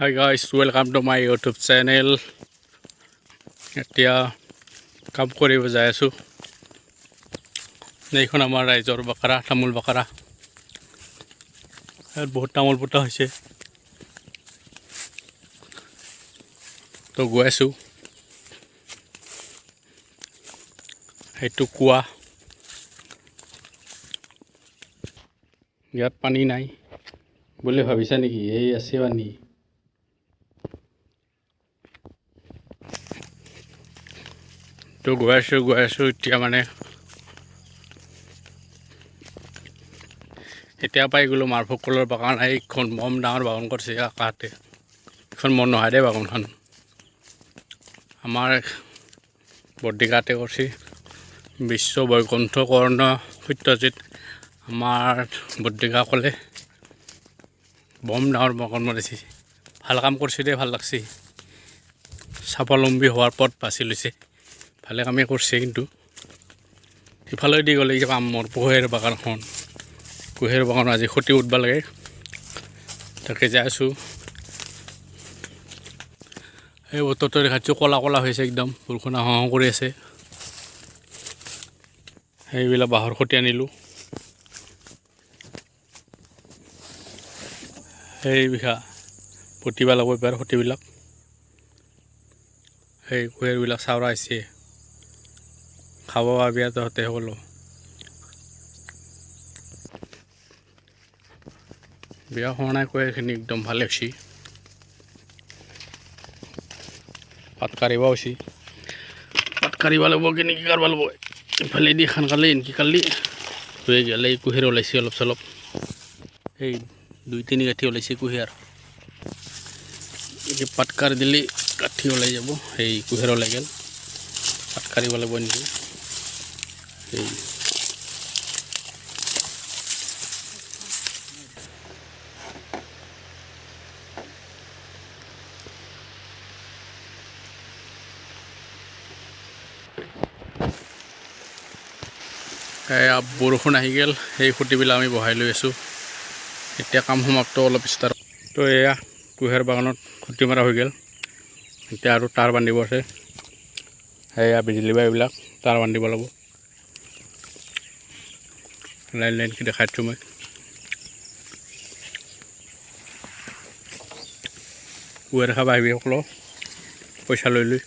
Hi guys, welcome to my YouTube channel. এতিয়া কাম কৰিব যাই আছো। এইখন আমাৰ ৰাইজৰ বাকৰা, তামোল বাকৰা। ইয়াত বহুত তামোল পোতা হৈছে। তো গৈ আছো। সেইটো কুৱা। ইয়াত পানী নাই বুলি ভাবিছা নেকি? এই আছে পানী। তো গৈ আছো এতিয়া মানে এতিয়া পাই গ'লো মালভোগ কলৰ বাগান। এইখন বম ডাঙৰ বাগান কৰিছে কাষতে। এইখন মন নহয় দেই বাগানখন। আমাৰ বৰ্ডিকাতে কৰিছে বিশ্ব বৈকুণ্ঠ কৰ্ণ সত্যজিত আমাৰ বৰ্ডিকা ক'লে বম ডাঙৰ বাগান মাৰিছে। ভাল কাম কৰিছে দেই, ভাল লাগছে। স্বাৱলম্বী হোৱাৰ পথ বাছি লৈছে। ভালে কামেই কৰিছে। কিন্তু সিফালে দি গ'লে কিবা মোৰ কুঁহিয়াৰ বাগানখন, কুঁহিয়াৰ বাগান আজি খুঁটি উঠবা লাগে, তাকে যাই আছোঁ। এই বতৰটো দেখাইছোঁ ক'লা ক'লা হৈছে একদম, বৰষুণ আহোঁ কৰি আছে। সেইবিলাক বাঁহৰ খুঁটি আনিলোঁ। সেই বিঘা পুতিব লাগিব এবাৰ খুঁটিবিলাক। সেই কুঁহিয়াৰবিলাক চাউৰা আহিছে, খাব পাবি তহঁতে সকলো। বিয়া হোৱা নাই কুঁহিয়াৰখিনি একদম ভালে হৈছে। পাত কাঢ়িব হৈছে, পাত কাঢ়িব লাগিব। কেনেকৈ কাঢ়িব লাগিব? ইফালেদি খান কালি এনেকৈ কালি হৈ গ'লে এই কুঁহিয়াৰ ওলাইছে অলপ চলপ। এই 2-3 গাঁঠি ওলাইছে কুঁহিয়াৰ। এই পাত কাঢ়ি দিলে গাঁঠি ওলাই যাব। সেই কুঁহিয়াৰ ওলাই গ'ল, পাত কাঢ়িব লাগিব নেকি? এই বৰষুণ আহি গ'ল, সেই খুঁটিবিলাক আমি বহাই লৈ আছোঁ। এতিয়া কাম সমাপ্ত অলপ ষ্টাৰ্ট। তো এয়া কুঁহিয়াৰ বাগানত খুঁটি মাৰা হৈ গ'ল। এতিয়া আৰু তাঁৰ বান্ধিব আছে। সেয়া বিজুলী বাৰীবিলাক তাঁৰ বান্ধিব লাগিব। লাইন লাইনকৈ দেখাইছোঁ মই। কুঁহিয়াৰ খাব আহিবি সকলো, পইচা লৈ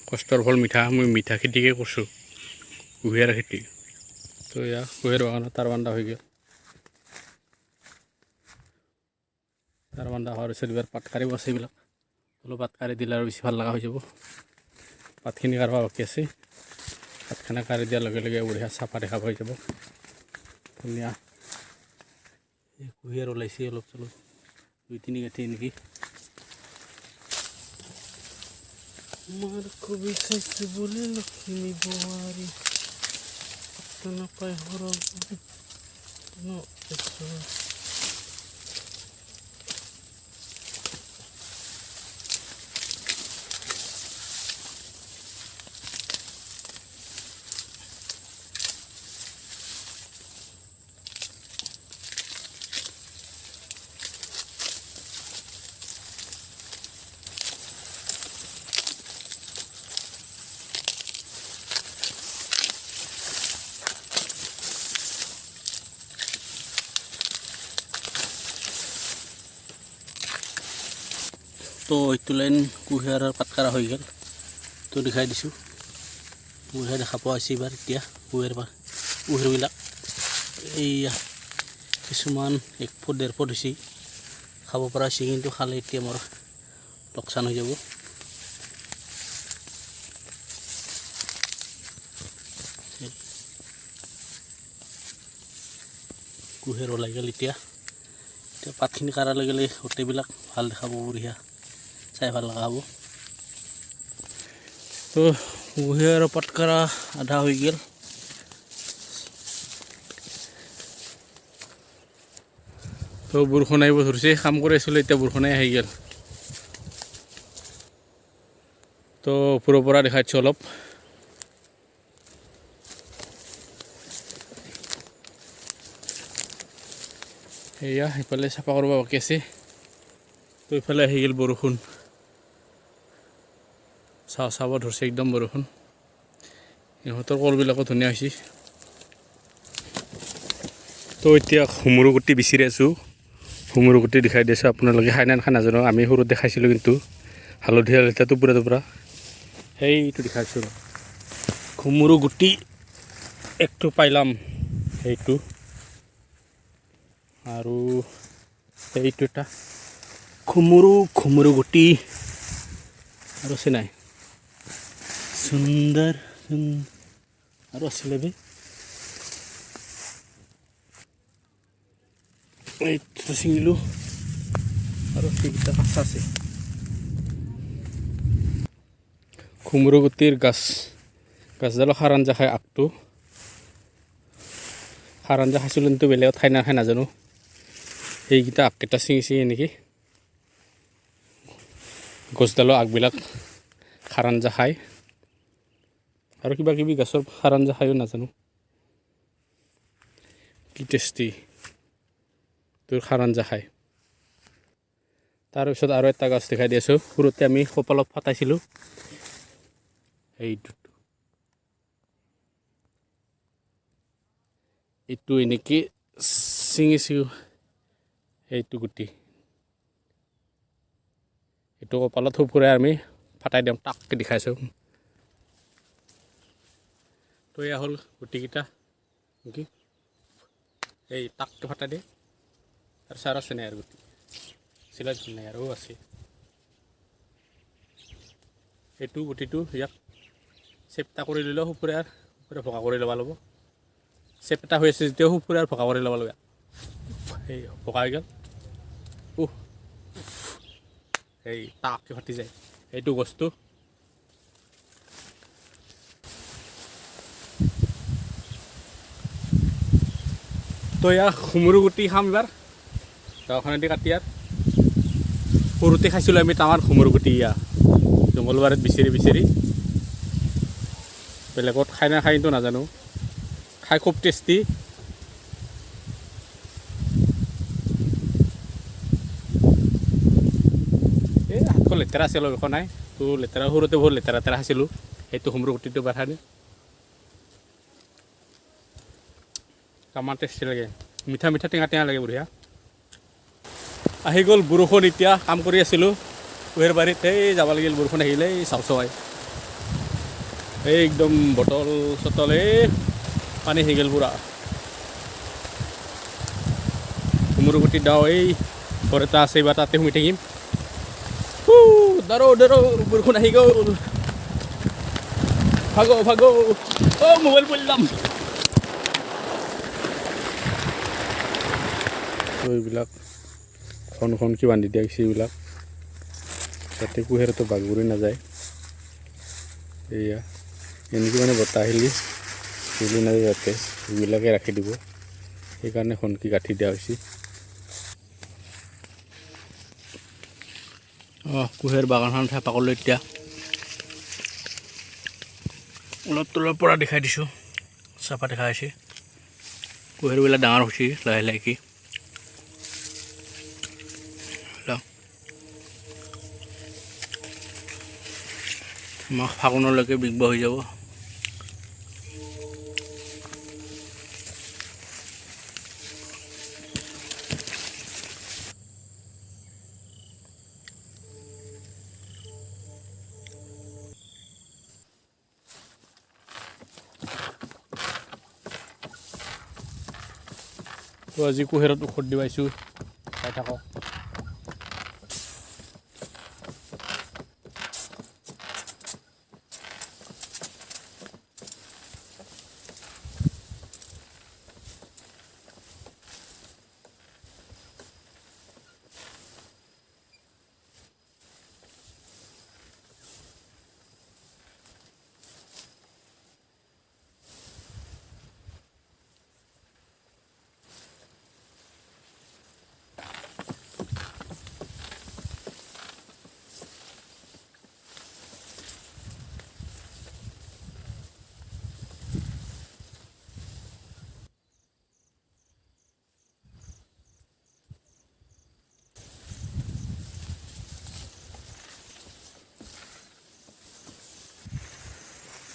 কষ্টৰ ফল মিঠা। মই মিঠা খেতিকে কৰিছোঁ, কুঁহিয়াৰ খেতি। তো এয়া কুঁহিয়াৰ বাগানত তাঁৰ বান্ধা হৈ গ'ল। তাঁৰ বান্ধা হোৱাৰ পিছত এইবাৰ পাত কাঢ়িব আছে। এইবিলাক অলপ পাত কাঢ়ি দিলে আৰু বেছি ভাল লগা হৈ যাব। পাতখিনি কাঢ়িব বাকী আছে। পাতখিনি কাঢ়ি দিয়াৰ লগে লগে বঢ়িয়া চাফা দেখা পাই যাব, ধুনীয়া। এই কুঁহিয়াৰ ওলাইছে অলপ চলপ, 2-3 গাঁঠি এনেকৈ। মাৰ কবি চাইছে বোলে লক্ষ্মী বোৱাৰী নাপায় সৰহ তো এইটো লাইন কুঁহিয়াৰৰ পাত কাঢ়া হৈ গ'ল। তো দেখাই দিছোঁ, কুঁহিয়াৰ দেখা পোৱা হৈছে এইবাৰ। এতিয়া কুঁহিয়াৰবিলাক এইয়া কিছুমান 1 ফুট 1.5 ফুট হৈছে, খাব পৰা হৈছে। কিন্তু খালে এতিয়া মোৰ লোকচান হৈ যাব। কুঁহিয়াৰ ওলাই গ'ল। এতিয়া পাতখিনি কাঢ়াৰ লগে লগে গোটেইবিলাক ভাল দেখাব, বঢ়িয়া চাই ভাল লগা হ'ব। তো কুঁহিয়াৰ পাত কাঢ়া আধা হৈ গ'ল। তো বৰষুণ আহিব ধৰিছে, কাম কৰি আছিলোঁ, এতিয়া বৰষুণে আহি গ'ল। তো ওপৰৰ পৰা দেখাইছোঁ অলপ। এয়া সেইফালে চাফা কৰিব বাকী আছে তো ইফালে আহি গ'ল বৰষুণ চাব ধৰিছে একদম বৰষুণ ইহঁতৰ কলবিলাকো ধুনীয়া হৈছে তো এতিয়া হুমুৰু গুটি বিচাৰি আছোঁ হুমুৰু গুটি দেখাই দিছোঁ আপোনালোকে খাই নাখায় নাজানো আমি সৰুত দেখাইছিলোঁ কিন্তু হালধীয়া এতিয়াতো পুৰা সেইটো দেখাইছোঁ হুমুৰু গুটি একটো পাইলাম সেইটো আৰু এইটো এটা খুমুৰু গুটি আৰু আছে নাই সুন্দৰ আৰু আছিলে বে এইটো ছিঙিলোঁ আৰু সেইকেইটা কাঁচা আছে খুমুৰু গুটিৰ গাছডালো খাৰ আঞ্জা খাই আগটো খাৰ আঞ্জা খাইছিলোঁ কিন্তু বেলেগত খাই নাখায় নাজানো সেইকেইটা আগকেইটা ছিঙিছে নেকি গছডালৰ আগবিলাক খাৰ আঞ্জা খায় আৰু কিবা কিবি গছৰ খাৰ আঞ্জা খায়ো নাজানো কি টেষ্টি তোৰ খাৰ আঞ্জা খায় তাৰপিছত আৰু এটা গছ দেখাই দি আছোঁ সৰুতে আমি কপালত ফাটাইছিলোঁ এইটো এনেকৈ ছিঙিছোঁ এইটো গুটি এইটো কপালত ফুৰাই আমি ফাটাই দিওঁ টাককৈ দেখাইছোঁ তো এয়া হ'ল গুটিকেইটা নেকি এই টাককৈ ফাটাই দিয়ে আৰু চাৰ আছে নাই আৰু গুটি চিলাই নাই আৰু আছে এইটো গুটিটো ইয়াক চেপ্টা কৰি ল'লেও সুপুৰে ভকা কৰি ল'ব লাগিব চেপ্টা হৈ আছে যেতিয়াও সুপুৰে ভকা কৰি ল'ব লাগিব এই ভকা হৈ গ'ল এই টাককৈ ফাটি যায় এইটো বস্তু তো ইয়াৰ খুমুৰু গুটি খাম এবাৰ গাঁওখনেদি কাটি ইয়াৰ সৰুতে খাইছিলোঁ আমি টামাৰ খুমুৰু গুটি ইয়া জংঘলবাৰীত বিচাৰি বেলেগত খাই নাখায় কিন্তু নাজানো খাই খুব টেষ্টি এই হাতখন লেতেৰা আছিল অলপ একো নাই তো লেতেৰা সৰুতে বহুত লেতেৰা খাইছিলোঁ সেইটো খুমুৰু গুটিটো বাঢ়ানে কামান টেষ্টি লাগে মিঠা টেঙা লাগে বঢ়িয়া আহি গ'ল বৰষুণ এতিয়া কাম কৰি আছিলোঁ কুঁহেৰ বাৰীত এই যাব লাগিল বৰষুণ আহিলে এই চাওচাই এই একদম বটল চটল পানী আহি গ'ল পুৰা খুমুৰু গুটি দাও এই ঘৰ এটা আছে বা তাতে সোমাই থাকিম দাৰো বৰষুণ আহি গ'ল ভাগ মোবাইল পঢ়িলাম এইবিলাক খনকি বান্ধি দিয়া গৈছে এইবিলাক যাতে কুঁহেৰটো বাগৰি নাযায় এয়া এনেকৈ মানে বতাহ আহিলে চলি নাযায় যাতে এইবিলাকে ৰাখি দিব সেইকাৰণে খনকি গাঁঠি দিয়া হৈছে কুঁহেৰ বাগানখন চাফা কৰিলোঁ এতিয়া অলপ তলৰ পৰা দেখাই দিছোঁ চাফা দেখা হৈছে কুঁহেৰবিলাক ডাঙৰ হৈছে লাহে মাঘ ফাগুনলৈকে বিকিব হৈ যাব তো আজি কুঁহেৰত ঔষধ দিবাইছোঁ চাই থাকক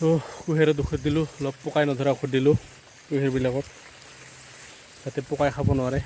তো কুঁহিয়াৰত ঔষধ দিলোঁ অলপ পোকাই নধৰা ঔষধ দিলোঁ কুঁহিয়াৰবিলাকত যাতে পোকাই খাব নোৱাৰে